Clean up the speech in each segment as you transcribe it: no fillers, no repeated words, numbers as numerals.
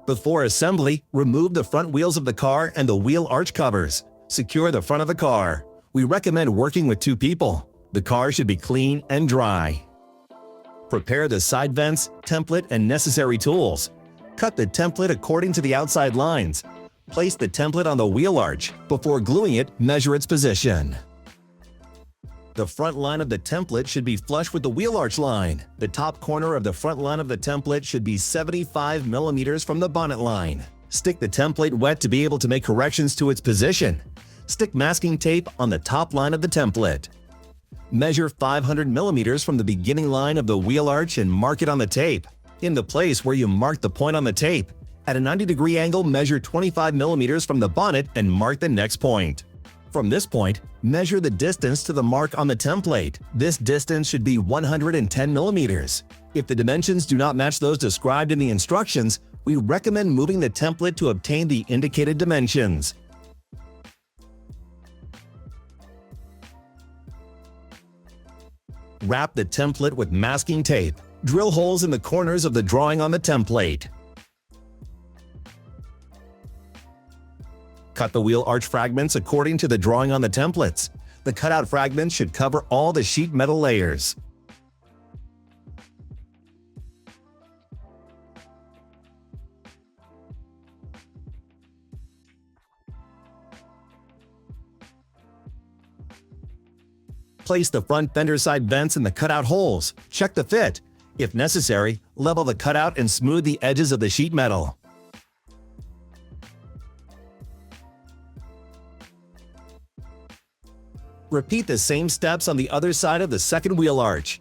Before assembly, remove the front wheels of the car and the wheel arch covers. Secure the front of the car. We recommend working with 2 people. The car should be clean and dry. Prepare the side vents, template, and necessary tools. Cut the template according to the outside lines. Place the template on the wheel arch. Before gluing it, measure its position. The front line of the template should be flush with the wheel arch line. The top corner of the front line of the template should be 75 mm from the bonnet line. Stick the template wet to be able to make corrections to its position. Stick masking tape on the top line of the template. Measure 500 mm from the beginning line of the wheel arch and mark it on the tape. In the place where you marked the point on the tape, at a 90-degree angle, measure 25 mm from the bonnet and mark the next point. From this point, measure the distance to the mark on the template. This distance should be 110 mm. If the dimensions do not match those described in the instructions, we recommend moving the template to obtain the indicated dimensions. Wrap the template with masking tape. Drill holes in the corners of the drawing on the template. Cut the wheel arch fragments according to the drawing on the templates. The cutout fragments should cover all the sheet metal layers. Place the front fender side vents in the cutout holes. Check the fit. If necessary, level the cutout and smooth the edges of the sheet metal. Repeat the same steps on the other side of the second wheel arch.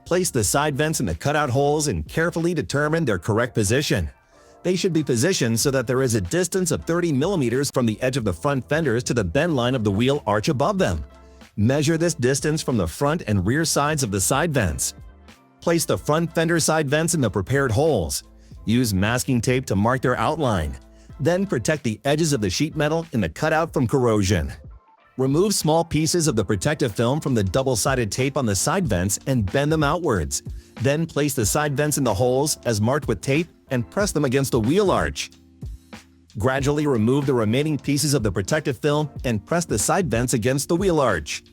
Place the side vents in the cutout holes and carefully determine their correct position. They should be positioned so that there is a distance of 30 mm from the edge of the front fenders to the bend line of the wheel arch above them. Measure this distance from the front and rear sides of the side vents. Place the front fender side vents in the prepared holes. Use masking tape to mark their outline. Then protect the edges of the sheet metal in the cutout from corrosion. Remove small pieces of the protective film from the double-sided tape on the side vents and bend them outwards. Then place the side vents in the holes as marked with tape and press them against the wheel arch. Gradually remove the remaining pieces of the protective film and press the side vents against the wheel arch.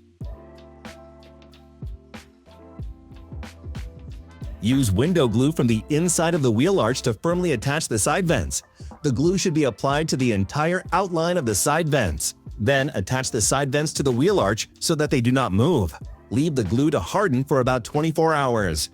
Use window glue from the inside of the wheel arch to firmly attach the side vents. The glue should be applied to the entire outline of the side vents. Then attach the side vents to the wheel arch so that they do not move. Leave the glue to harden for about 24 hours.